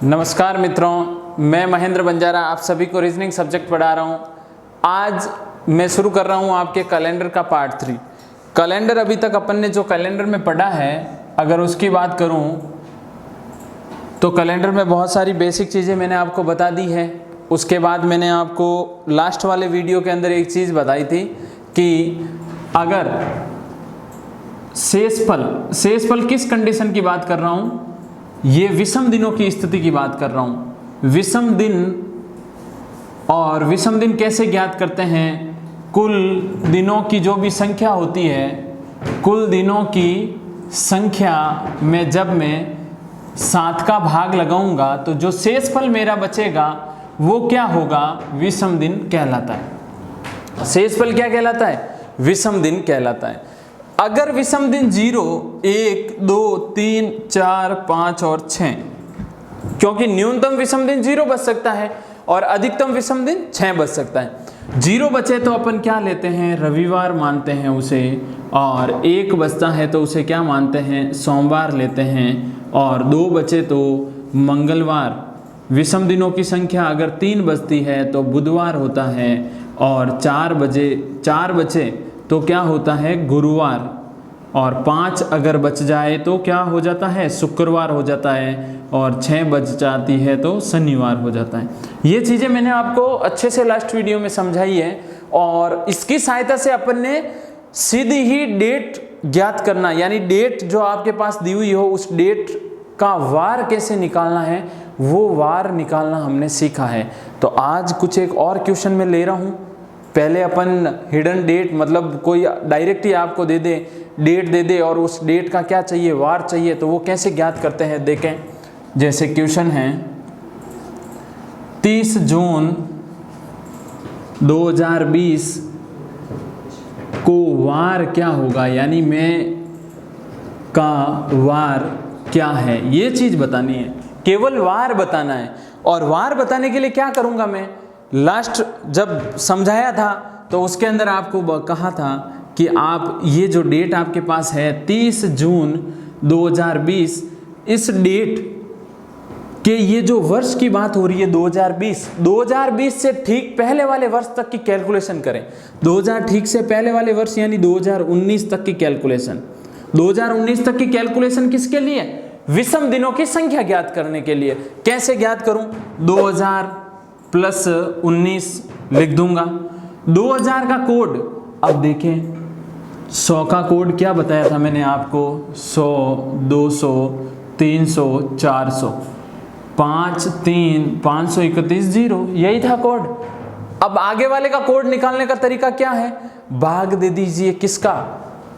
नमस्कार मित्रों, मैं महेंद्र बंजारा आप सभी को रीजनिंग सब्जेक्ट पढ़ा रहा हूँ। आज मैं शुरू कर रहा हूँ आपके कैलेंडर का पार्ट 3। कैलेंडर अभी तक अपन ने जो कैलेंडर में पढ़ा है, अगर उसकी बात करूँ तो कैलेंडर में बहुत सारी बेसिक चीज़ें मैंने आपको बता दी है। उसके बाद मैंने आपको लास्ट वाले वीडियो के अंदर एक चीज़ बताई थी कि अगर शेषफल किस कंडीशन की बात कर रहा हूँ, ये विषम दिनों की स्थिति की बात कर रहा हूँ। विषम दिन, और विषम दिन कैसे ज्ञात करते हैं? कुल दिनों की जो भी संख्या होती है, कुल दिनों की संख्या में जब मैं 7 का भाग लगाऊंगा तो जो शेषफल मेरा बचेगा वो क्या होगा? विषम दिन कहलाता है। शेषफल क्या कहलाता है? विषम दिन कहलाता है। अगर विषम दिन 0, 1, 2, 3, 4, 5 और 6, क्योंकि न्यूनतम विषम दिन 0 बच सकता है और अधिकतम विषम दिन 6 बच सकता है। 0 बचे तो अपन क्या लेते हैं? रविवार मानते हैं उसे, और 1 बचता है तो उसे क्या मानते हैं? सोमवार लेते हैं, और 2 बचे तो मंगलवार। विषम दिनों की संख्या अगर 3 बचती है तो बुधवार होता है, और 4 बचे तो क्या होता है? गुरुवार, और 5 अगर बच जाए तो क्या हो जाता है? शुक्रवार हो जाता है, और 6 बच जाती है तो शनिवार हो जाता है। ये चीज़ें मैंने आपको अच्छे से लास्ट वीडियो में समझाई है, और इसकी सहायता से अपन ने सीधी ही डेट ज्ञात करना, यानी डेट जो आपके पास दी हुई हो उस डेट का वार कैसे निकालना है, वो वार निकालना हमने सीखा है। तो आज कुछ एक और क्वेश्चन में ले रहा हूँ। पहले अपन हिडन डेट, मतलब कोई डायरेक्ट ही आपको दे दे, डेट दे दे और उस डेट का क्या चाहिए? वार चाहिए, तो वो कैसे ज्ञात करते हैं देखें। जैसे क्वेश्चन है 30 जून 2020 को वार क्या होगा, यानी मैं का वार क्या है, ये चीज बतानी है। केवल वार बताना है। और वार बताने के लिए क्या करूंगा मैं? लास्ट जब समझाया था तो उसके अंदर आपको कहा था कि आप ये जो डेट आपके पास है 30 जून 2020, इस डेट के ये जो वर्ष की बात हो रही है 2020 से ठीक पहले वाले वर्ष तक की कैलकुलेशन करें। 2000 ठीक से पहले वाले वर्ष यानी 2019 तक की कैलकुलेशन। 2019 तक की कैलकुलेशन किसके लिए? विषम दिनों की संख्या ज्ञात करने के लिए। कैसे ज्ञात करूं? 2000 प्लस 19 लिख दूंगा। 2000 का कोड, अब देखें 100 का कोड क्या बताया था मैंने आपको? 100, 200, 300, 400, 5, 3, 531, 0, यही था कोड। अब आगे वाले का कोड निकालने का तरीका क्या है? भाग दे दीजिए किसका?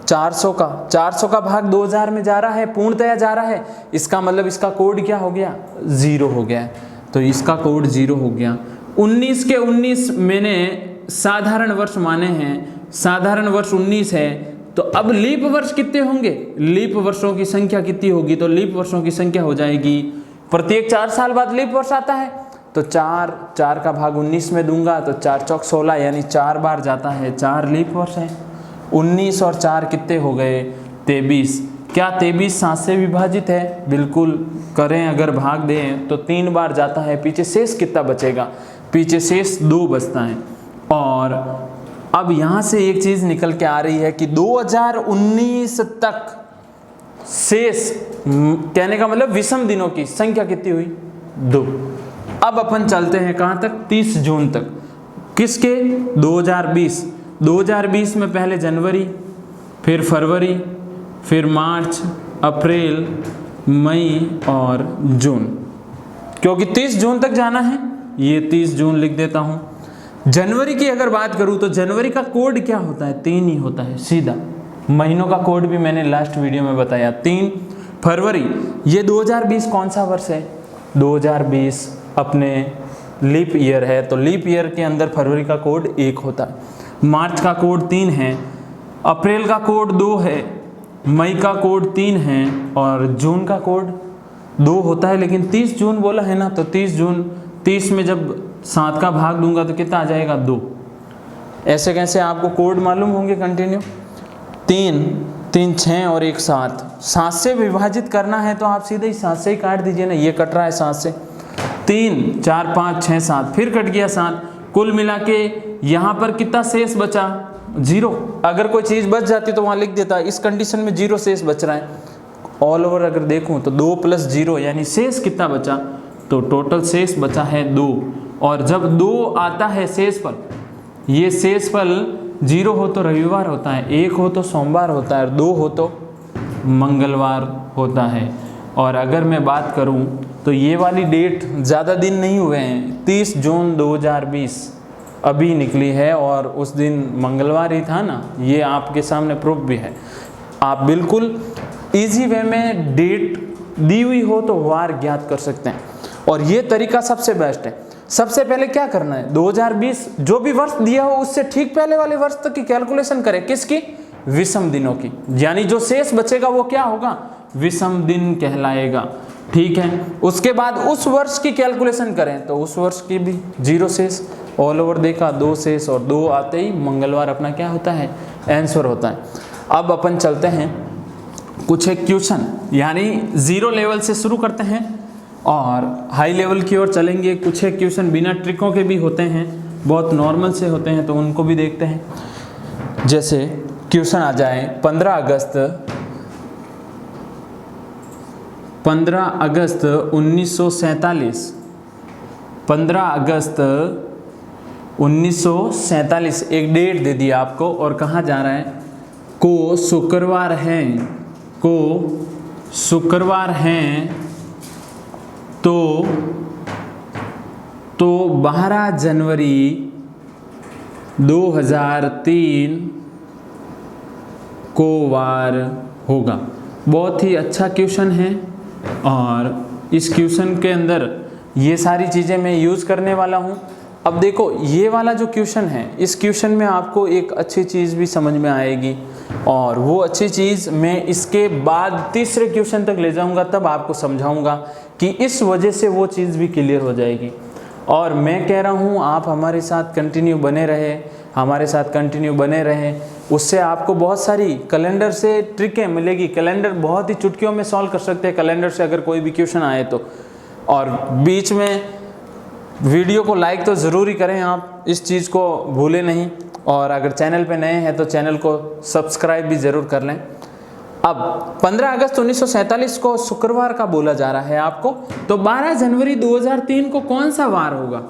400 का। 400 का भाग 2000 में जा रहा है, पूर्णतया जा रहा है। इसका मतलब इसका कोड क्या हो गया? 0 हो गया। तो इसका कोड 0 हो गया। 19 के 19 मैंने साधारण वर्ष माने हैं, साधारण वर्ष 19 है। तो अब लीप वर्ष कितने होंगे? लीप वर्षों की संख्या कितनी होगी? तो लीप वर्षों की संख्या हो जाएगी, प्रत्येक 4 साल बाद लीप वर्ष आता है, तो 4 का भाग 19 में दूंगा तो 4 चौक 16, यानी 4 बार जाता है, 4 लीप वर्ष है। 19 और 4 कितने हो गए? 23। क्या 23 7 से विभाजित है? बिल्कुल। करें अगर भाग दें तो 3 बार जाता है। पीछे शेष कितना बचेगा? पीछे शेष 2 बचता है। और अब यहाँ से एक चीज़ निकल के आ रही है कि 2019 तक शेष, कहने का मतलब विषम दिनों की संख्या कितनी हुई? 2। अब अपन चलते हैं कहाँ तक? 30 जून तक। किसके? 2020। 2020 में पहले जनवरी, फिर फरवरी, फिर मार्च, अप्रैल, मई और जून, क्योंकि 30 जून तक जाना है, ये 30 जून लिख देता हूँ। जनवरी की अगर बात करूँ तो जनवरी का कोड क्या होता है? 3 ही होता है सीधा। महीनों का कोड भी मैंने लास्ट वीडियो में बताया, 3। फरवरी, ये 2020 कौन सा वर्ष है? 2020 अपने लीप ईयर है, तो लीप ईयर के अंदर फरवरी का कोड 1 होता है। मार्च का कोड 3 है, अप्रैल का कोड 2 है, मई का कोड 3 है, और जून का कोड 2 होता है। लेकिन 30 जून बोला है ना, तो 30 जून, 30 में जब 7 का भाग दूंगा तो कितना आ जाएगा? 2। ऐसे कैसे आपको कोड मालूम होंगे? कंटिन्यू। 3, 3, 6 और 1 7। 7 से विभाजित करना है तो आप सीधे ही 7 से ही काट दीजिए ना, ये कट रहा है 7 से। 3 4 5 6 7 फिर कट गया 7, कुल मिला के यहाँ पर कितना शेष बचा 0। अगर कोई चीज़ बच जाती तो वहाँ लिख देता, इस कंडीशन में 0 शेष बच रहा है। ऑल ओवर अगर देखूँ तो 2 + 0 यानी शेष कितना बचा, तो टोटल शेष बचा है 2। और जब 2 आता है शेषफल, ये शेषफल 0 हो तो रविवार होता है, 1 हो तो सोमवार होता है और 2 हो तो मंगलवार होता है। और अगर मैं बात करूं तो ये वाली डेट ज़्यादा दिन नहीं हुए हैं, 30 जून 2020 अभी निकली है और उस दिन मंगलवार ही था ना, ये आपके सामने प्रूफ भी है। आप बिल्कुल इजी वे में डेट दी हुई हो तो वार ज्ञात कर सकते हैं और ये तरीका सबसे बेस्ट है। सबसे पहले क्या करना है, 2020 जो भी वर्ष दिया हो उससे ठीक पहले वाले वर्ष तक की कैलकुलेशन करें, किसकी, विषम दिनों की, यानी जो शेष बचेगा वो क्या होगा, विषम दिन कहलाएगा। ठीक है, उसके बाद उस वर्ष की कैलकुलेशन करें तो उस वर्ष की भी 0 शेष, ऑल ओवर देखा 2 शेष और 2 आते ही मंगलवार अपना क्या होता है, आंसर होता है। अब अपन चलते हैं कुछ एक क्वेश्चन, यानी 0 लेवल से शुरू करते हैं और हाई लेवल की ओर चलेंगे। कुछ एक क्वेश्चन बिना ट्रिकों के भी होते हैं, बहुत नॉर्मल से होते हैं, तो उनको भी देखते हैं। जैसे क्वेश्चन आ जाए 15 अगस्त 1947, 15 अगस्त 1947 एक डेट दे दिया आपको और कहाँ जा रहा है, को शुक्रवार है, को शुक्रवार हैं तो 12 जनवरी 2003 को वार होगा। बहुत ही अच्छा क्वेश्चन है और इस क्वेश्चन के अंदर ये सारी चीज़ें मैं यूज़ करने वाला हूँ। अब देखो ये वाला जो क्वेश्चन है, इस क्वेश्चन में आपको एक अच्छी चीज़ भी समझ में आएगी और वो अच्छी चीज़ मैं इसके बाद तीसरे क्वेश्चन तक ले जाऊँगा, तब आपको समझाऊँगा कि इस वजह से वो चीज़ भी क्लियर हो जाएगी। और मैं कह रहा हूँ आप हमारे साथ कंटिन्यू बने रहे, हमारे साथ कंटिन्यू बने रहें, उससे आपको बहुत सारी कैलेंडर से ट्रिकें मिलेगी। कैलेंडर बहुत ही चुटकियों में सॉल्व कर सकते हैं कैलेंडर से अगर कोई भी क्वेश्चन आए तो। और बीच में वीडियो को लाइक तो ज़रूर ही करें आप, इस चीज़ को भूलें नहीं। और अगर चैनल पे नए हैं तो चैनल को सब्सक्राइब भी ज़रूर कर लें। अब 15 अगस्त 1947 को शुक्रवार का बोला जा रहा है आपको, तो 12 जनवरी 2003 को कौन सा वार होगा।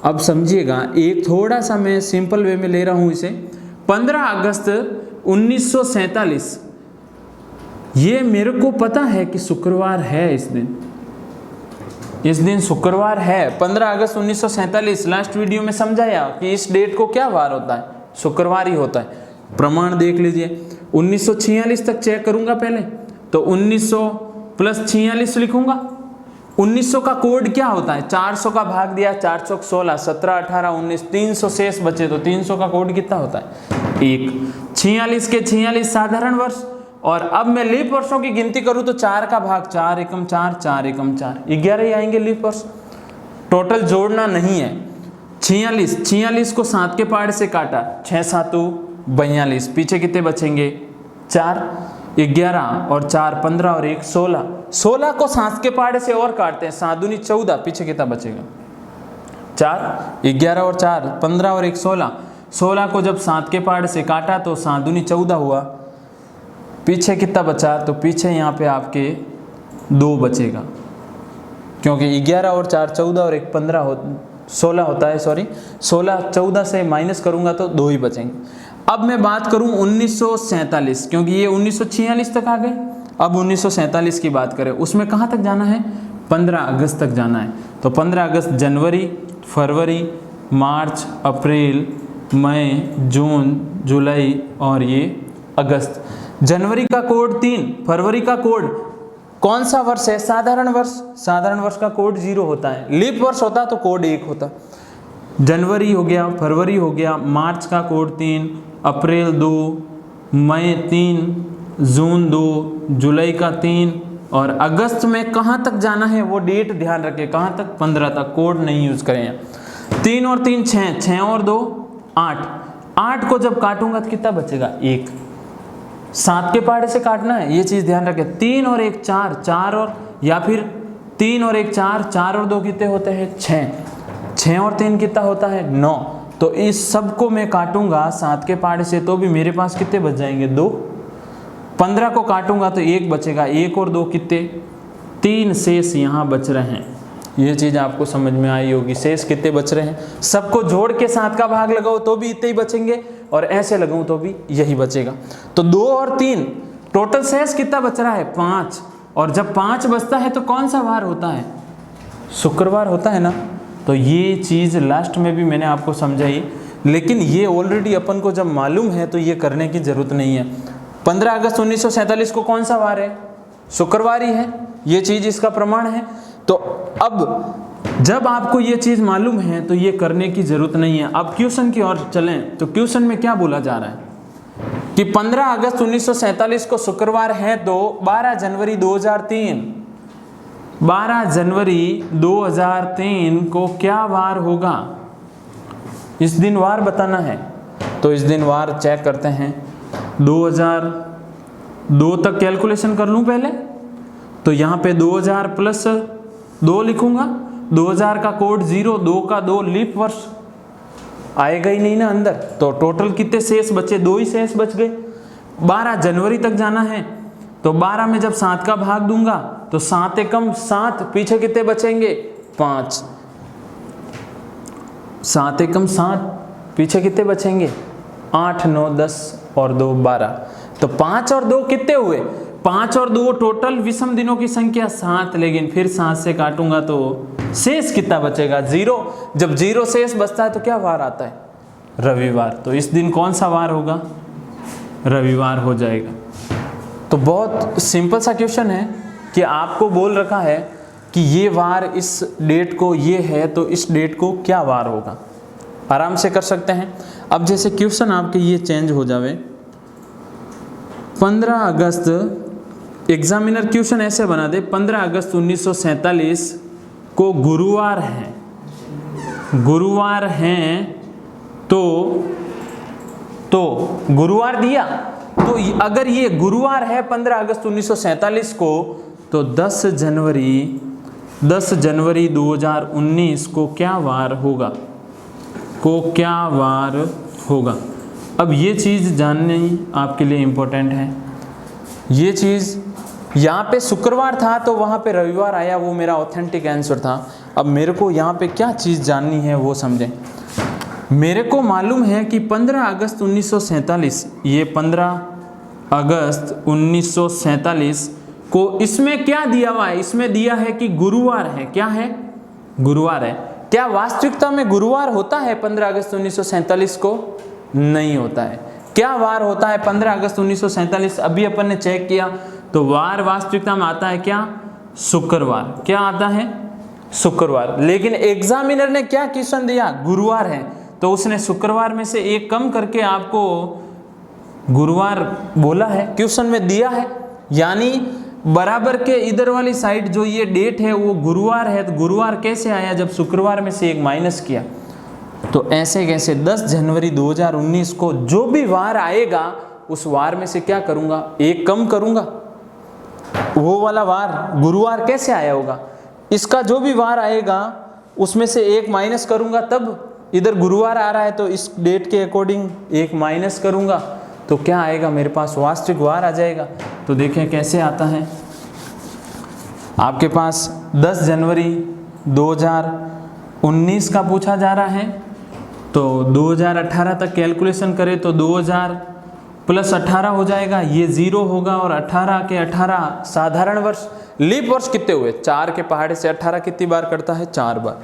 अब समझिएगा, एक थोड़ा सा मैं सिंपल वे में ले रहा हूँ इसे। 15 अगस्त 1947 ये मेरे को पता है कि शुक्रवार है, इस दिन शुक्रवार है। 15 अगस्त 1947 लास्ट वीडियो में समझाया कि इस डेट को क्या वार होता है, शुक्रवार ही होता है। प्रमाण देख लीजिए, 1946 तक चेक करूंगा पहले, तो 1900 + 46 लिखूंगा। 1900 का कोड क्या होता है, 400 का भाग दिया 4 चौक 16, 17 18 19, 300 शेष बचे, तो 300 का कोड कितना होता है 1। 46 के 46 साधारण वर्ष, और अब मैं लीप वर्षों की गिनती करूं तो 4 का भाग 4 एकम 4, 4 एकम 4, 11 ही आएंगे लीप वर्ष। टोटल जोड़ना नहीं है। 46 को 7 के पहाड़ से काटा, 6 7 42, पीछे कितने बचेंगे 4, 11 और 4 15 और 1 16। 16 को 7 के पहाड़ से और काटते हैं, 7 दूनी 14, पीछे कितना बचेगा 4, 11 और 4 15 और 1 16। 16 को जब 7 के पहाड़ से काटा तो 7 दूनी 14 हुआ, पीछे कितना बचा, तो पीछे यहाँ पे आपके 2 बचेगा, क्योंकि 11 और 4 14 और 1 15 16 होता है। सॉरी, 16 14 से माइनस करूँगा तो 2 ही बचेंगे। अब मैं बात करूँ 1947, क्योंकि ये 1946 तक आ गए। अब 1947 की बात करें, उसमें कहाँ तक जाना है, 15 अगस्त तक जाना है। तो 15 अगस्त जनवरी, फरवरी, मार्च, अप्रैल, मई, जून, जुलाई और ये अगस्त। जनवरी का कोड 3, फरवरी का कोड कौन सा वर्ष है, साधारण वर्ष। साधारण वर्ष का कोड 0 होता है, लीप वर्ष होता तो कोड 1 होता। जनवरी हो गया, फरवरी हो गया, मार्च का कोड 3, अप्रैल 2, मई 3, जून 2, जुलाई का 3 और अगस्त में कहाँ तक जाना है वो डेट ध्यान रखें, कहाँ तक 15 तक, कोड नहीं यूज करें। 3 और 3 6, 6 और 2 8, 8 को जब काटूंगा तो कितना बचेगा 1। 7 के पहाड़े से काटना है, ये चीज़ ध्यान रखें। 3 और 1 4, 4 और या फिर 3 और 1 4, 4 और 2 कितने होते हैं 6, 6 और 3 कितना होता है 9। तो इस सब को मैं काटूंगा 7 के पहाड़े से तो भी मेरे पास कितने बच जाएंगे 2। 15 को काटूंगा तो 1 बचेगा, 1 और 2 कितने 3 शेष यहाँ बच रहे हैं। ये चीज़ आपको समझ में आई होगी। शेष कितने बच रहे हैं, सबको जोड़ के 7 का भाग लगाओ तो भी इतने ही बचेंगे और ऐसे लगाऊं तो भी यही बचेगा। तो 2 और 3 टोटल शेष कितना बच रहा है 5। और जब 5 बचता है तो कौन सा वार होता है, शुक्रवार होता है ना। तो ये चीज़ लास्ट में भी मैंने आपको समझाई, लेकिन ये ऑलरेडी अपन को जब मालूम है तो ये करने की ज़रूरत नहीं है। 15 अगस्त 1947 को कौन सा वार है, शुक्रवार ही है, ये चीज़ इसका प्रमाण है। तो अब जब आपको ये चीज़ मालूम है तो ये करने की ज़रूरत नहीं है। अब क्वेश्चन की ओर चलें तो क्वेश्चन में क्या बोला जा रहा है कि 15 अगस्त 1947 को शुक्रवार है तो 12 जनवरी 2003, 12 जनवरी 2003 को क्या वार होगा, इस दिन वार बताना है। तो इस दिन वार चेक करते हैं। 2002 तक कैलकुलेशन कर लूं पहले, तो यहाँ पे 2000 प्लस 2 लिखूंगा। 2000 का कोड 0, 2 का 2 लीप वर्ष आएगा ही नहीं ना अंदर। तो टोटल कितने शेष बचे, 2 ही शेष बच गए। 12 जनवरी तक जाना है तो 12 में जब 7 का भाग दूंगा तो 7 एकम 7, पीछे कितने बचेंगे 5, 7 एकम 7, पीछे कितने बचेंगे 8 9 10 और 2 12। तो 5 और 2 कितने हुए, 5 और 2 टोटल विषम दिनों की संख्या 7, लेकिन फिर 7 से काटूंगा तो शेष कितना बचेगा 0। जब 0 शेष बचता है तो क्या वार आता है, रविवार। तो इस दिन कौन सा वार होगा, रविवार हो जाएगा। तो बहुत सिंपल सा क्वेश्चन है कि आपको बोल रखा है कि ये वार इस डेट को ये है तो इस डेट को क्या वार होगा, आराम से कर सकते हैं। अब जैसे क्वेश्चन आपके ये चेंज हो जावे, 15 अगस्त एग्जामिनर क्वेश्चन ऐसे बना दे, 15 अगस्त 1947 को गुरुवार है, गुरुवार हैं तो गुरुवार दिया। तो अगर ये गुरुवार है 15 अगस्त 1947 को तो 10 जनवरी 2019 को क्या वार होगा, अब ये चीज़ जाननी आपके लिए इम्पोर्टेंट है। ये चीज़ यहाँ पे शुक्रवार था तो वहाँ पे रविवार आया, वो मेरा ऑथेंटिक आंसर था। अब मेरे को यहाँ पे क्या चीज़ जाननी है वो समझें। मेरे को मालूम है कि 15 अगस्त 1947, ये 15 अगस्त 1947 को इसमें क्या दिया हुआ है, इसमें दिया है कि गुरुवार है। क्या है, गुरुवार है। क्या वास्तविकता में गुरुवार होता है 15 अगस्त 1947 को, नहीं होता है। क्या वार होता है 15 अगस्त 1947, अभी अपन ने चेक किया तो वार वास्तविकता में आता है क्या, शुक्रवार। क्या आता है, शुक्रवार। लेकिन एग्जामिनर ने क्या क्वेश्चन दिया, गुरुवार है, तो उसने शुक्रवार में से एक कम करके आपको गुरुवार बोला है, क्वेश्चन में दिया है। यानी बराबर के इधर वाली साइड जो ये डेट है वो गुरुवार है। तो गुरुवार कैसे आया, जब शुक्रवार में से एक माइनस किया। तो ऐसे कैसे 10 जनवरी 2019 को जो भी वार आएगा उस वार में से क्या करूंगा, एक कम करूंगा। वो वाला वार गुरुवार कैसे आया होगा, इसका जो भी वार आएगा उसमें से एक माइनस करूंगा, तब इधर गुरुवार आ रहा है तो इस डेट के अकॉर्डिंग एक माइनस करूंगा तो क्या आएगा, मेरे पास वास्तविक वार आ जाएगा। तो देखें कैसे आता है, आपके पास 10 जनवरी 2019 का पूछा जा रहा है। तो 2018 तक कैलकुलेशन करें तो 2000 प्लस 18 हो जाएगा, ये 0 होगा और 18 के 18 साधारण वर्ष। लीप वर्ष कितने हुए, 4 के पहाड़े से 18 कितनी बार करता है, 4 बार।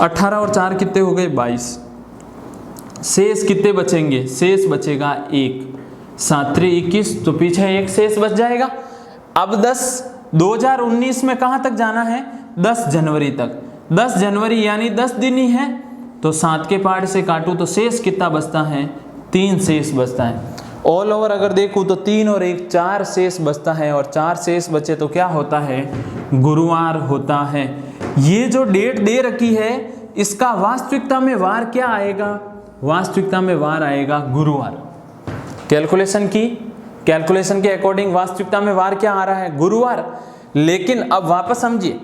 18 और 4 कितने हो गए, 22। शेष कितने बचेंगे, शेष बचेगा 1, 7 3 21, तो पीछे एक शेष बच जाएगा। अब 2019 में कहाँ तक जाना है, 10 जनवरी तक। 10 जनवरी यानी 10 दिन ही है, तो 7 के पहाड़ से काटूँ तो शेष कितना बचता है, 3 शेष बचता है। ऑल ओवर अगर देखूँ तो 3 और 1 4 शेष बचता है, और 4 शेष बचे तो क्या होता है, गुरुवार होता है। ये जो डेट दे रखी है इसका वास्तविकता में वार क्या आएगा, वास्तविकता में वार आएगा गुरुवार। कैलकुलेशन के अकॉर्डिंग वास्तविकता में वार क्या आ रहा है, गुरुवार। लेकिन अब वापस समझिए,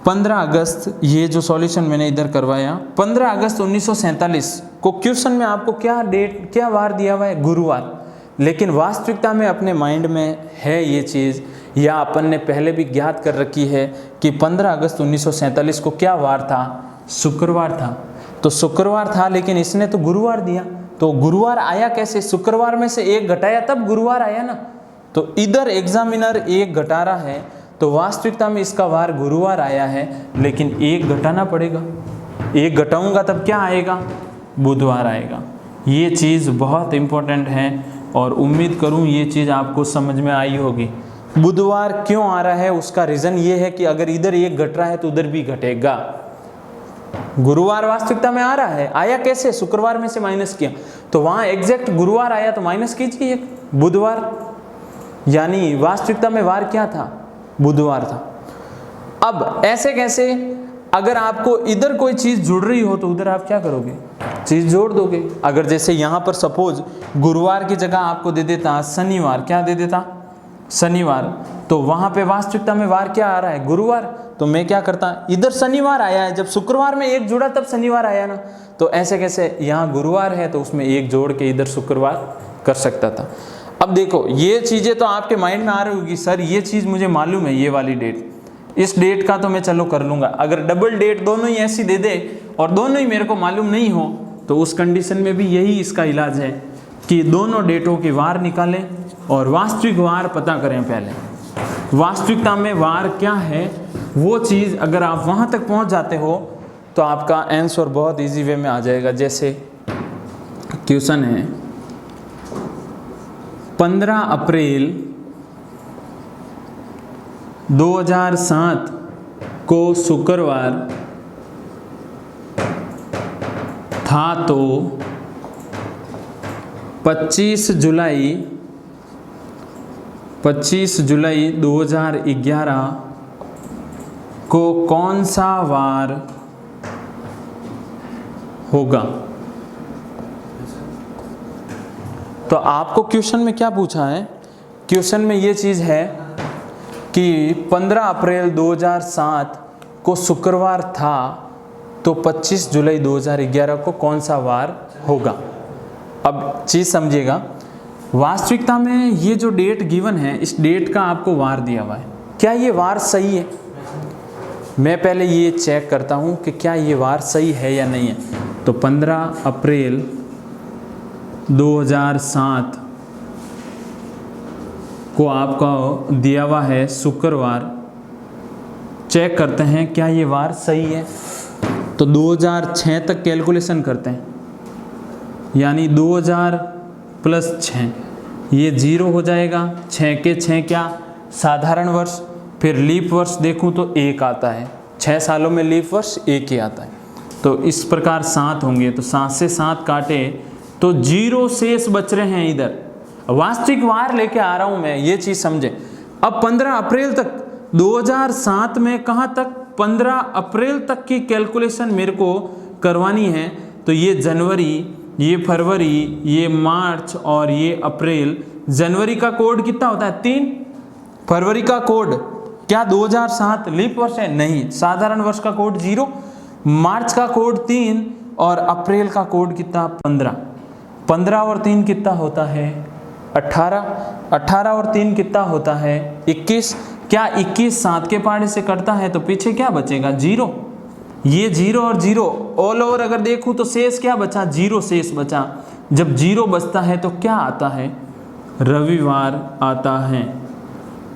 15 अगस्त, ये जो सॉल्यूशन मैंने इधर करवाया, 15 अगस्त 1947 को क्वेश्चन में आपको क्या डेट, क्या वार दिया हुआ है, गुरुवार। लेकिन वास्तविकता में अपने माइंड में है ये चीज़, या अपन ने पहले भी ज्ञात कर रखी है कि 15 अगस्त 1947 को क्या वार था, शुक्रवार था। तो शुक्रवार था, लेकिन इसने तो गुरुवार दिया, तो गुरुवार आया कैसे, शुक्रवार में से एक घटाया तब गुरुवार आया ना। तो इधर एग्जामिनर एक घटा रहा है, तो वास्तविकता में इसका वार गुरुवार आया है, लेकिन एक घटाना पड़ेगा, एक घटाऊंगा तब क्या आएगा, बुधवार आएगा। ये चीज़ बहुत इम्पोर्टेंट है और उम्मीद करूं ये चीज़ आपको समझ में आई होगी। बुधवार क्यों आ रहा है, उसका रीज़न ये है कि अगर इधर एक घट रहा है तो उधर भी घटेगा। गुरुवार वास्तविकता में आ रहा है, आया कैसे, शुक्रवार में से माइनस किया, तो वहाँ एग्जैक्ट गुरुवार आया तो माइनस कीजिए एक, बुधवार, यानी वास्तविकता में वार क्या था, बुधवार था। अब ऐसे कैसे, अगर आपको इधर कोई चीज़ जुड़ रही हो तो उधर आप क्या करोगे, चीज़ जोड़ दोगे। अगर जैसे यहाँ पर सपोज गुरुवार की जगह आपको दे देता शनिवार, क्या दे देता, शनिवार, तो वहाँ पे वास्तविकता में वार क्या आ रहा है, गुरुवार, तो मैं क्या करता, इधर शनिवार आया है, जब शुक्रवार में एक जुड़ा तब शनिवार आया ना, तो ऐसे कैसे, यहाँ गुरुवार है तो उसमें एक जोड़ के इधर शुक्रवार कर सकता था। अब देखो ये चीज़ें तो आपके माइंड में आ रही होगी, सर ये चीज़ मुझे मालूम है, ये वाली डेट, इस डेट का तो मैं चलो कर लूँगा। अगर डबल डेट दोनों ही ऐसी दे दे और दोनों ही मेरे को मालूम नहीं हो, तो उस कंडीशन में भी यही इसका इलाज है कि दोनों डेटों की वार निकालें और वास्तविक वार पता करें। पहले वास्तविकता में वार क्या है, वो चीज़ अगर आप वहाँ तक पहुँच जाते हो तो आपका आंसर बहुत इजी वे में आ जाएगा। जैसे क्वेश्चन है 15 अप्रैल 2007 को शुक्रवार था, तो 25 जुलाई 2011 को कौन सा वार होगा। तो आपको क्वेश्चन में क्या पूछा है, क्वेश्चन में ये चीज़ है कि 15 अप्रैल 2007 को शुक्रवार था, तो 25 जुलाई 2011 को कौन सा वार होगा। अब चीज़ समझिएगा, वास्तविकता में ये जो डेट गिवन है, इस डेट का आपको वार दिया हुआ है, क्या ये वार सही है। मैं पहले ये चेक करता हूँ कि क्या ये वार सही है या नहीं है। तो 15 अप्रैल 2007 को आपका दिया हुआ है शुक्रवार, चेक करते हैं क्या ये वार सही है। तो 2006 तक कैलकुलेशन करते हैं, यानी 2000 प्लस 6, ये 0 हो जाएगा, 6 के 6 क्या, साधारण वर्ष, फिर लीप वर्ष देखूं तो 1 आता है, 6 सालों में लीप वर्ष 1 ही आता है। तो इस प्रकार 7 होंगे, तो 7 से 7 काटे तो 0 शेष बच रहे हैं। इधर वास्तविक वार लेके आ रहा हूं मैं, ये चीज़ समझे। अब 15 अप्रैल तक 2007 में कहाँ तक, 15 अप्रैल तक की कैलकुलेशन मेरे को करवानी है। तो ये जनवरी, ये फरवरी, ये मार्च और ये अप्रैल। जनवरी का कोड कितना होता है, 3। फरवरी का कोड क्या 2007 लीप वर्ष है, नहीं, साधारण वर्ष का कोड 0। मार्च का कोड 3 और अप्रैल का कोड कितना, 15। 15 और 3 कितना होता है, 18। 18 और 3 कितना होता है, 21। क्या 21 7 के पहाड़े से कटता है, तो पीछे क्या बचेगा, 0। ये 0 और 0 ऑल ओवर अगर देखूं तो शेष क्या बचा, 0 शेष बचा। जब 0 बचता है तो क्या आता है, रविवार आता है।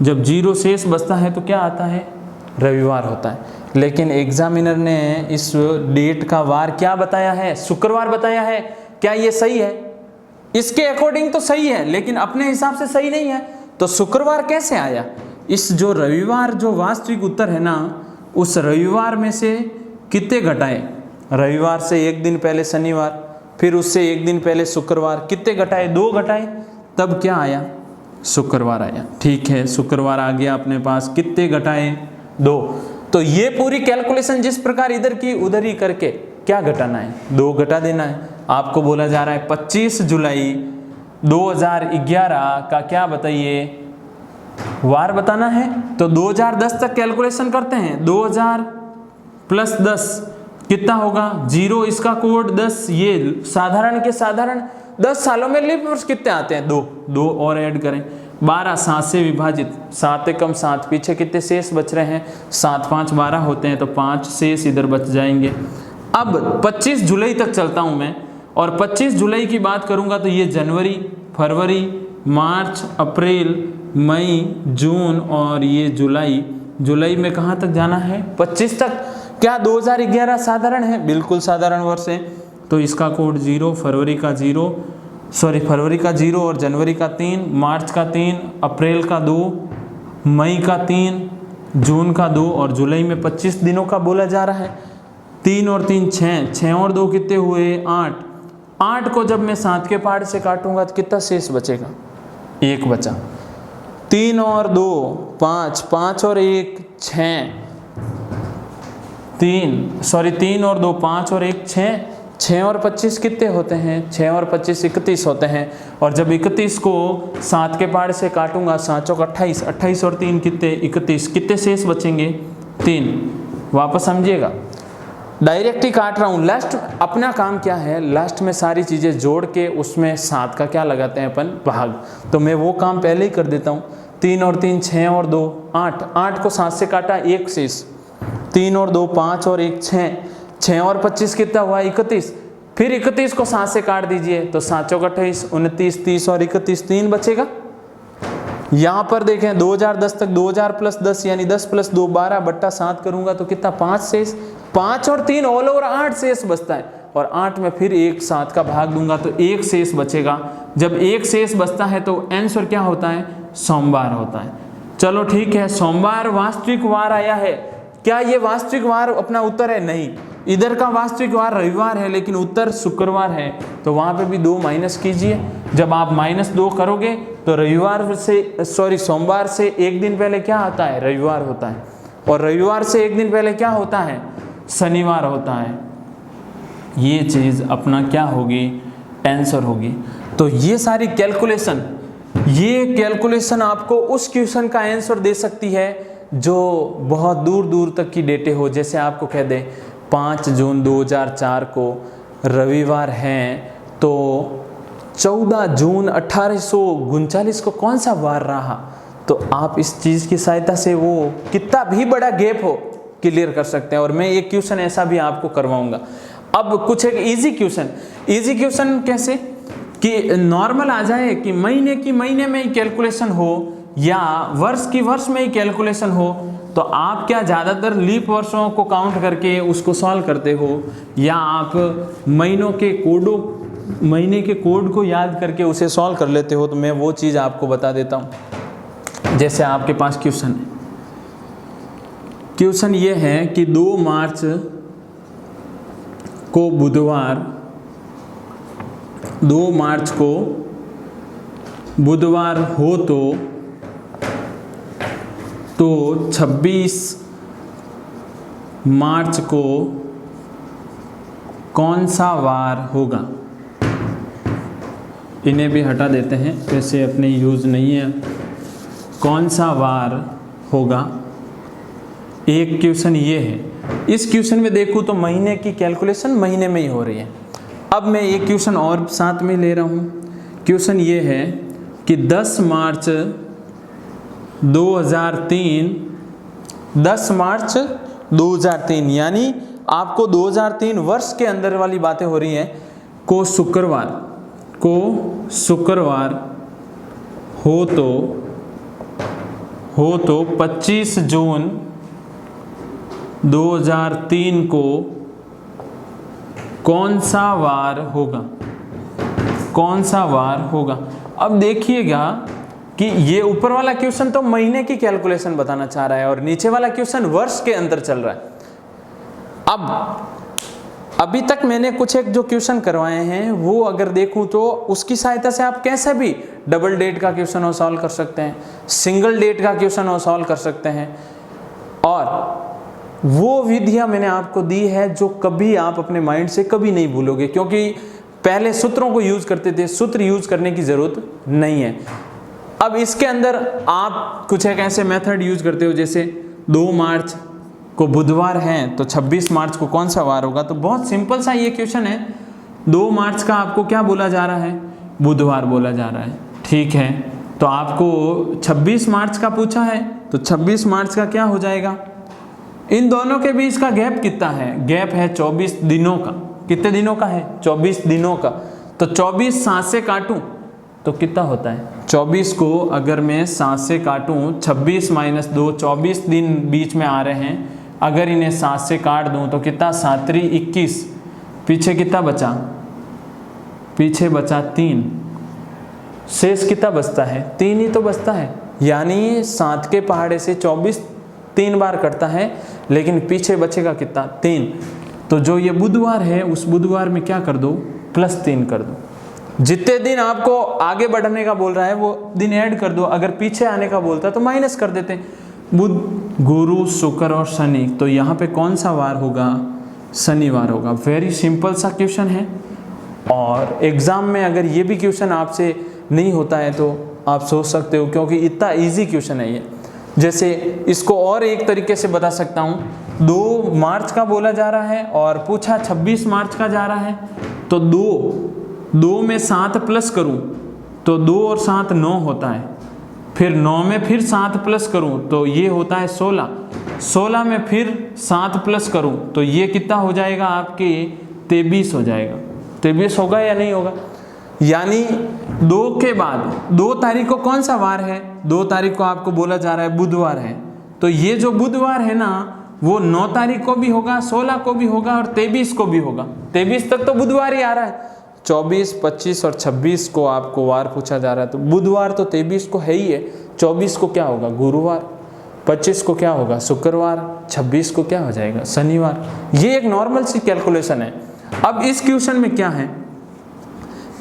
जब 0 शेष बचता है तो क्या आता है, रविवार होता है। लेकिन एग्जामिनर ने इस डेट का वार क्या बताया है, शुक्रवार बताया है। क्या ये सही है, इसके अकॉर्डिंग तो सही है, लेकिन अपने हिसाब से सही नहीं है। तो शुक्रवार कैसे आया, इस जो रविवार जो वास्तविक उत्तर है ना, उस रविवार में से कितने घटाए, रविवार से एक दिन पहले शनिवार, फिर उससे एक दिन पहले शुक्रवार, कितने घटाए, 2 घटाए, तब क्या आया, शुक्रवार आया। ठीक है, शुक्रवार आ गया अपने पास, कितने घटाए, 2। तो ये पूरी कैलकुलेशन जिस प्रकार इधर की उधर ही करके क्या घटाना है, 2 घटा देना है। आपको बोला जा रहा है 25 जुलाई 2011 का क्या बताइए वार बताना है तो 2010 तक कैलकुलेशन करते हैं। 2000 प्लस 10 कितना होगा 0, इसका कोड 10, ये साधारण के साधारण 10 सालों में लीप वर्ष कितने आते हैं 2, 2 और ऐड करें 12, 7 से विभाजित, 7 एकम 7, पीछे कितने शेष बच रहे हैं 7, 5, 12 होते हैं तो 5 शेष इधर बच जाएंगे। अब 25 जुलाई तक चलता हूं मैं और 25 जुलाई की बात करूंगा तो ये जनवरी, फरवरी, मार्च, अप्रैल, मई, जून और ये जुलाई। जुलाई में कहाँ तक जाना है 25 तक। क्या 2011 साधारण है? बिल्कुल साधारण वर्ष है तो इसका कोड 0, फरवरी का 0 और जनवरी का 3, मार्च का 3, अप्रैल का 2, मई का 3, जून का 2 और जुलाई में 25 दिनों का बोला जा रहा है। 3 और 3 6, 6 और 2 कितने हुए 8, 8 को जब मैं 7 के पहाड़ से काटूंगा तो कितना शेष बचेगा 1 बचा। 3 और 2 5, 5 और 1 6, 3 और 2 5 और 1 6, 6 और 25 कितने होते हैं 6 और 25 31 होते हैं। और जब 31 को 7 के पहाड़ से काटूंगा 7 चौक 28, 28 और 3 कितने 31, कितने शेष बचेंगे 3। वापस समझिएगा, डायरेक्ट ही काट रहा हूँ। लास्ट अपना काम क्या है, लास्ट में सारी चीज़ें जोड़ के उसमें 7 का क्या लगाते हैं अपन भाग, तो मैं वो काम पहले ही कर देता हूँ। 3 और 3 6 और 2 8, 8 को 7 से काटा 1 शेष, 3 और 2 5 और 1 6, 6 और 25 कितना हुआ 31, फिर 31 को 7 से काट दीजिए तो 7 चौक 28, 29, 30 और 31 3 बचेगा। यहाँ पर देखें 2010 तक 2000 प्लस 10 यानी 10 प्लस 2 12 बट्टा 7 करूंगा तो कितना 5 शेष, 5 और 3 ऑल ओवर 8 शेष बचता है और 8 में फिर 1 7 का भाग दूंगा तो 1 शेष बचेगा। जब 1 शेष बचता है तो आंसर क्या होता है सोमवार होता है। चलो ठीक है, सोमवार वास्तविक वार आया है। क्या ये वास्तविक वार अपना उत्तर है? नहीं, इधर का वास्तविक वार रविवार है लेकिन उत्तर शुक्रवार है तो वहां पे भी 2 माइनस कीजिए। जब आप -2 करोगे तो सोमवार से एक दिन पहले क्या आता है रविवार होता है और रविवार से एक दिन पहले क्या होता है शनिवार होता है। ये चीज़ अपना क्या होगी आंसर होगी। तो ये सारी कैलकुलेशन आपको उस क्वेश्चन का आंसर दे सकती है जो बहुत दूर दूर तक की डेटे हो। जैसे आपको कह दे 5 जून 2004 को रविवार है तो 14 जून 1839 को कौन सा वार रहा, तो आप इस चीज़ की सहायता से वो कितना भी बड़ा गैप हो क्लियर कर सकते हैं। और मैं एक क्वेश्चन ऐसा भी आपको करवाऊंगा। अब कुछ एक इजी क्वेश्चन कैसे कि नॉर्मल आ जाए कि महीने में ही कैलकुलेशन हो या वर्ष की वर्ष में ही कैलकुलेशन हो, तो आप क्या ज़्यादातर लीप वर्षों को काउंट करके उसको सॉल्व करते हो या आप महीने के कोड को याद करके उसे सॉल्व कर लेते हो। तो मैं वो चीज़ आपको बता देता हूँ। जैसे आपके पास क्वेश्चन ये है कि 2 मार्च को बुधवार हो तो 26 मार्च को कौन सा वार होगा। इन्हें भी हटा देते हैं, वैसे अपने यूज़ नहीं है। कौन सा वार होगा, एक क्वेश्चन ये है। इस क्वेश्चन में देखूँ तो महीने की कैलकुलेशन महीने में ही हो रही है। अब मैं एक क्वेश्चन और साथ में ले रहा हूँ। क्वेश्चन ये है कि 10 मार्च 2003 यानी आपको 2003 वर्ष के अंदर वाली बातें हो रही हैं को शुक्रवार हो तो 25 जून 2003 को कौन सा वार होगा। अब देखिएगा कि ये ऊपर वाला क्वेश्चन तो महीने की कैलकुलेशन बताना चाह रहा है और नीचे वाला क्वेश्चन वर्ष के अंदर चल रहा है। अब अभी तक मैंने कुछ एक जो क्वेश्चन करवाए हैं वो अगर देखूं तो उसकी सहायता से आप कैसे भी डबल डेट का क्वेश्चन हो सॉल्व कर सकते हैं, सिंगल डेट का क्वेश्चन हो सॉल्व कर सकते हैं। और वो विधियां मैंने आपको दी है जो कभी आप अपने माइंड से कभी नहीं भूलोगे, क्योंकि पहले सूत्रों को यूज करते थे, सूत्र यूज करने की जरूरत नहीं है। अब इसके अंदर आप कुछ एक ऐसे मेथड यूज करते हो, जैसे 2 मार्च को बुधवार है तो 26 मार्च को कौन सा वार होगा। तो बहुत सिंपल सा ये क्वेश्चन है, 2 मार्च का आपको क्या बोला जा रहा है, बुधवार बोला जा रहा है, ठीक है। तो आपको 26 मार्च का पूछा है, तो 26 मार्च का क्या हो जाएगा, इन दोनों के बीच का गैप कितना है, गैप है 24 दिनों का। कितने दिनों का है, 24 दिनों का। तो 24 7 से काटूं तो कितना होता है, 24 को अगर मैं 7 से काटूं, 26 - 2, 24 दिन बीच में आ रहे हैं, अगर इन्हें 7 से काट दूं तो कितना, 7 × 21, पीछे कितना बचा, पीछे बचा 3, शेष कितना बचता है, 3 ही तो बचता है। यानी 7 के पहाड़े से 24 3 बार कटता है, लेकिन पीछे बचेगा कितना, 3। तो जो ये बुधवार है उस बुधवार में क्या कर दो, +3 कर दो। जितने दिन आपको आगे बढ़ने का बोल रहा है वो दिन ऐड कर दो, अगर पीछे आने का बोलता है तो माइनस कर देते हैं। बुध, गुरु, शुक्र और शनि, तो यहाँ पे कौन सा वार होगा, शनिवार होगा। वेरी सिंपल सा क्वेश्चन है, और एग्जाम में अगर ये भी क्वेश्चन आपसे नहीं होता है तो आप सोच सकते हो, क्योंकि इतना इजी क्वेश्चन है ये। जैसे इसको और एक तरीके से बता सकता हूँ, 2 मार्च का बोला जा रहा है और पूछा 26 मार्च का जा रहा है, तो 2 में 7 प्लस करूँ तो 2 और 7 9 होता है, फिर 9 में फिर 7 प्लस करूँ तो ये होता है 16, 16 में फिर 7 प्लस करूँ तो ये कितना हो जाएगा आपके, 23 हो जाएगा। 23 होगा या नहीं होगा। यानी 2 के बाद 2 तारीख को कौन सा वार है, 2 तारीख को आपको बोला जा रहा है बुधवार है, तो ये जो बुधवार है ना वो 9 तारीख को भी होगा, 16 को भी होगा और 23 को भी होगा। 23 तक तो बुधवार ही आ रहा है। 24, 25 और 26 को आपको वार पूछा जा रहा है, तो बुधवार तो 23 को है ही है, 24 को क्या होगा, गुरुवार, 25 को क्या होगा, शुक्रवार, 26 को क्या हो जाएगा, शनिवार। ये एक नॉर्मल सी कैलकुलेशन है। अब इस क्वेश्चन में क्या है,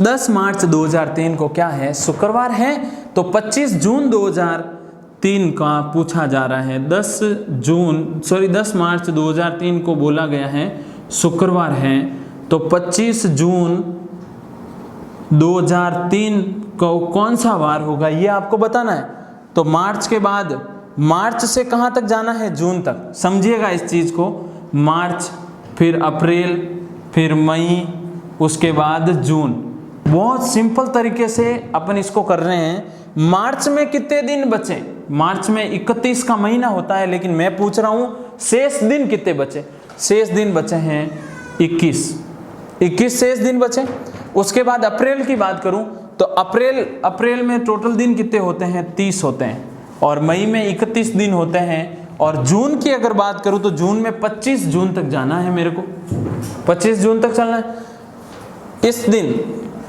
10 मार्च 2003 को क्या है, शुक्रवार है, तो 25 जून 2003 का पूछा जा रहा है। 10 मार्च 2003 को बोला गया है शुक्रवार है, तो 25 जून 2003 को कौन सा वार होगा ये आपको बताना है। तो मार्च के बाद, मार्च से कहाँ तक जाना है, जून तक। समझिएगा इस चीज़ को, मार्च, फिर अप्रैल, फिर मई, उसके बाद जून। बहुत सिंपल तरीके से अपन इसको कर रहे हैं। मार्च में कितने दिन बचे, मार्च में 31 का महीना होता है, लेकिन मैं पूछ रहा हूँ शेष दिन कितने बचे। शेष दिन बचे हैं 21 शेष दिन बचे। उसके बाद अप्रैल की बात करूं तो अप्रैल में टोटल दिन कितने होते हैं, 30 होते हैं, और मई में 31 दिन होते हैं। और जून की अगर बात करूं तो जून में 25 जून तक जाना है, मेरे को 25 जून तक चलना है।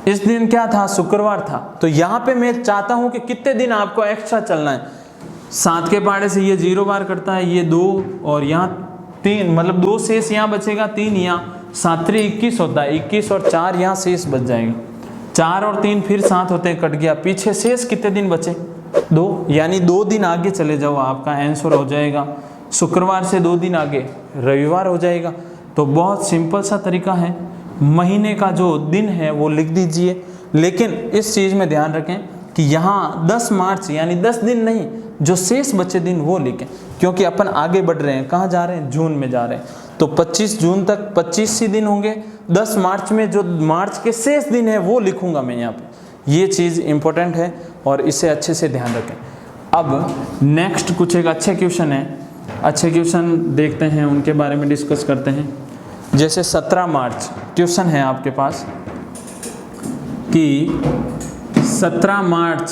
इस दिन क्या था, शुक्रवार था। तो यहाँ पे मैं चाहता हूं कि कितने दिन आपको एक्स्ट्रा चलना है। 7 के पहाड़े से ये 0 बार करता है, ये 2 और यहाँ 3, मतलब 2 शेष यहाँ बचेगा, 3 यहाँ, 7 × 21 होता है, 21 और 4 यहाँ शेष बच जाएगा। 4 और 3 फिर 7 होते हैं, कट गया। पीछे शेष कितने दिन बचे, 2, यानी 2 दिन आगे चले जाओ, आपका आंसर हो जाएगा शुक्रवार से 2 दिन आगे रविवार हो जाएगा। तो बहुत सिंपल सा तरीका है। महीने का जो दिन है वो लिख दीजिए, लेकिन इस चीज़ में ध्यान रखें कि यहाँ 10 मार्च यानी 10 दिन नहीं, जो शेष बचे दिन वो लिखें, क्योंकि अपन आगे बढ़ रहे हैं। कहाँ जा रहे हैं, जून में जा रहे हैं। तो 25 जून तक 25 ही दिन होंगे। 10 मार्च में जो मार्च के शेष दिन है वो लिखूंगा मैं यहाँ पे। ये चीज़ इंपॉर्टेंट है और इसे अच्छे से ध्यान रखें। अब नेक्स्ट कुछ एक अच्छे क्वेश्चन है, अच्छे क्वेश्चन देखते हैं, उनके बारे में डिस्कस करते हैं। जैसे 17 मार्च क्वेश्चन है आपके पास कि 17 मार्च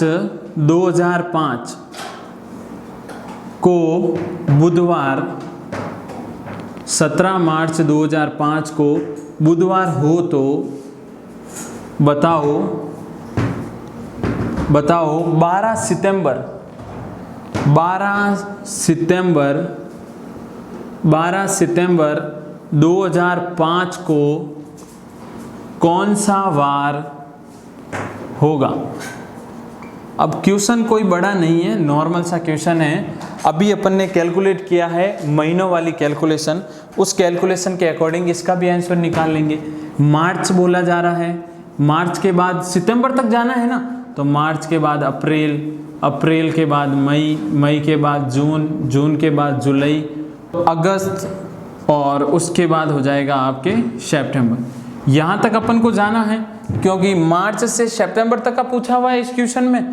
2005 को बुधवार, 17 मार्च 2005 को बुधवार हो तो बताओ 12 सितंबर 2005 को कौन सा वार होगा। अब क्वेश्चन कोई बड़ा नहीं है, नॉर्मल सा क्वेश्चन है। अभी अपन ने कैलकुलेट किया है महीनों वाली कैलकुलेशन, उस कैलकुलेशन के अकॉर्डिंग इसका भी आंसर निकाल लेंगे। मार्च बोला जा रहा है, मार्च के बाद सितंबर तक जाना है ना, तो मार्च के बाद अप्रैल, अप्रैल के बाद मई, मई के बाद जून, जून के बाद जुलाई, अगस्त और उसके बाद हो जाएगा आपके सितंबर। यहाँ तक अपन को जाना है क्योंकि मार्च से सितंबर तक का पूछा हुआ है इस क्वेश्चन में,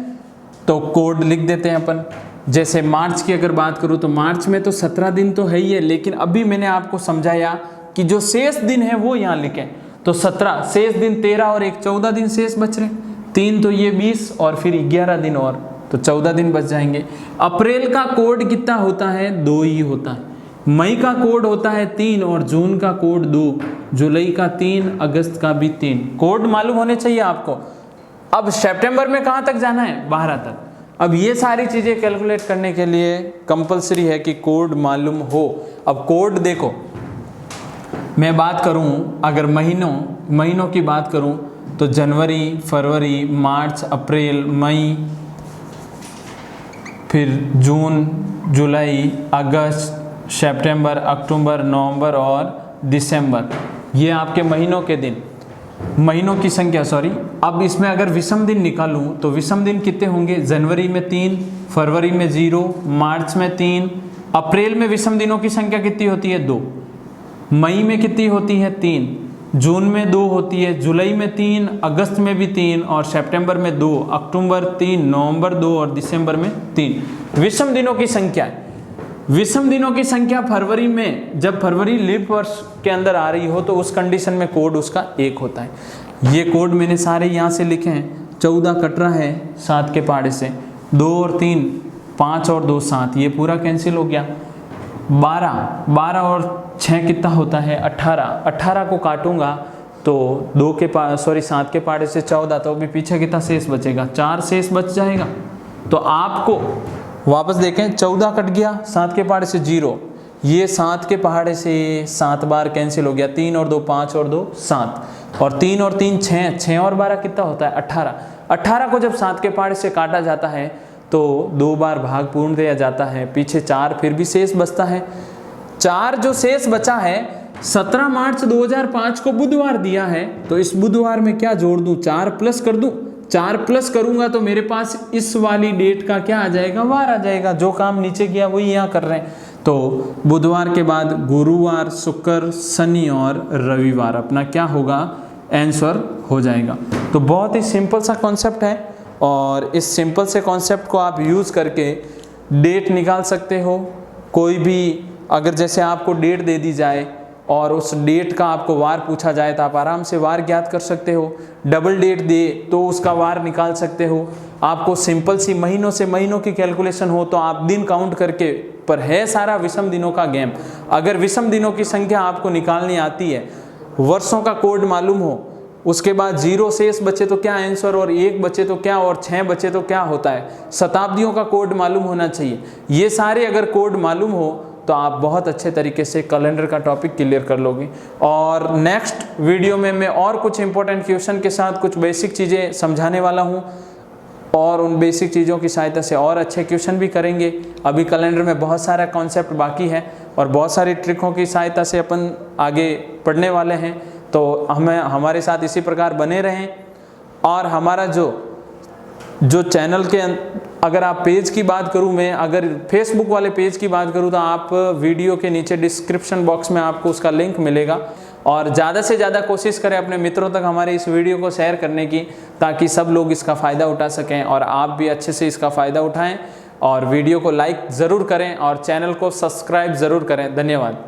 तो कोड लिख देते हैं अपन। जैसे मार्च की अगर बात करूँ तो मार्च में तो 17 दिन तो है ही है, लेकिन अभी मैंने आपको समझाया कि जो शेष दिन है वो यहाँ लिखें। तो 17 शेष दिन, 13 और 1 14 दिन शेष बच रहे, 3 तो ये 20 और फिर 11 दिन और, तो 14 दिन बच जाएंगे। अप्रैल का कोड कितना होता है? 2 ही होता है। मई का कोड होता है 3 और जून का कोड 2, जुलाई का 3, अगस्त का भी 3। कोड मालूम होने चाहिए आपको। अब सितंबर में कहाँ तक जाना है? 12 तक। अब ये सारी चीज़ें कैलकुलेट करने के लिए कंपलसरी है कि कोड मालूम हो। अब कोड देखो, मैं बात करूं अगर महीनों की बात करूं तो जनवरी, फरवरी, मार्च, अप्रैल, मई, फिर जून, जुलाई, अगस्त, सितंबर, अक्टूबर, नवंबर और दिसंबर, ये आपके महीनों के दिन, महीनों की संख्या सॉरी। अब इसमें अगर विषम दिन निकालूं तो विषम दिन कितने होंगे? जनवरी में 3, फरवरी में 0, मार्च में 3, अप्रैल में विषम दिनों की संख्या कितनी होती है? 2, मई में कितनी होती है? 3, जून में 2 होती है, जुलाई में 3, अगस्त में भी 3 और सितंबर में 2, अक्टूबर 3, नवंबर 2 और दिसंबर में 3 विषम दिनों की संख्या है। विषम दिनों की संख्या फरवरी में, जब फरवरी लीप वर्ष के अंदर आ रही हो तो उस कंडीशन में कोड उसका 1 होता है। ये कोड मैंने सारे यहाँ से लिखे हैं। 14 कट रहा है 7 के पहाड़े से, 2 और 3 5 और 2 7, ये पूरा कैंसिल हो गया। 12 और 6 कितना होता है? 18 को काटूंगा तो 7 के पहाड़े से 14, तो अभी पीछे कितना शेष बचेगा? 4 शेष बच जाएगा। तो आपको वापस देखें, 14 कट गया, 7 के पहाड़े से 0, ये 7 के पहाड़े से 7 बार कैंसिल हो गया, 3 और 2 5 और 2 7, और 3 और 3 6, 6 और 12 कितना होता है? 18। 18 को जब 7 के पहाड़े से काटा जाता है तो 2 बार भाग पूर्ण दिया जाता है, पीछे 4 फिर भी शेष बचता है। 4 जो शेष बचा है 17 मार्च 2005 को बुधवार दिया है, तो इस बुधवार में क्या जोड़ दूं? 4 प्लस कर दूं। 4 प्लस करूंगा तो मेरे पास इस वाली डेट का क्या आ जाएगा? वार आ जाएगा। जो काम नीचे किया वही यहाँ कर रहे हैं। तो बुधवार के बाद गुरुवार, शुक्र, शनि और रविवार अपना क्या होगा? आंसर हो जाएगा। तो बहुत ही सिंपल सा कॉन्सेप्ट है और इस सिंपल से कॉन्सेप्ट को आप यूज़ करके डेट निकाल सकते हो। कोई भी अगर जैसे आपको डेट दे दी जाए और उस डेट का आपको वार पूछा जाए तो आप आराम से वार ज्ञात कर सकते हो। डबल डेट दे तो उसका वार निकाल सकते हो। आपको सिंपल सी महीनों से महीनों की कैलकुलेशन हो तो आप दिन काउंट करके, पर है सारा विषम दिनों का गेम। अगर विषम दिनों की संख्या आपको निकालनी आती है, वर्षों का कोड मालूम हो, उसके बाद 0 शेष बचे तो क्या आंसर, और 1 बचे तो क्या, और 6 बचे तो क्या होता है। शताब्दियों का कोड मालूम होना चाहिए। ये सारे अगर कोड मालूम हो तो आप बहुत अच्छे तरीके से कैलेंडर का टॉपिक क्लियर कर लोगे। और नेक्स्ट वीडियो में मैं और कुछ इंपॉर्टेंट क्वेश्चन के साथ कुछ बेसिक चीज़ें समझाने वाला हूँ और उन बेसिक चीज़ों की सहायता से और अच्छे क्वेश्चन भी करेंगे। अभी कैलेंडर में बहुत सारा कॉन्सेप्ट बाकी है और बहुत सारी ट्रिकों की सहायता से अपन आगे पढ़ने वाले हैं। तो हमारे साथ इसी प्रकार बने रहें। और हमारा जो चैनल के अगर आप पेज की बात करूं, मैं अगर फेसबुक वाले पेज की बात करूं तो आप वीडियो के नीचे डिस्क्रिप्शन बॉक्स में आपको उसका लिंक मिलेगा। और ज़्यादा से ज़्यादा कोशिश करें अपने मित्रों तक हमारे इस वीडियो को शेयर करने की, ताकि सब लोग इसका फ़ायदा उठा सकें और आप भी अच्छे से इसका फ़ायदा उठाएं। और वीडियो को लाइक ज़रूर करें और चैनल को सब्सक्राइब ज़रूर करें। धन्यवाद।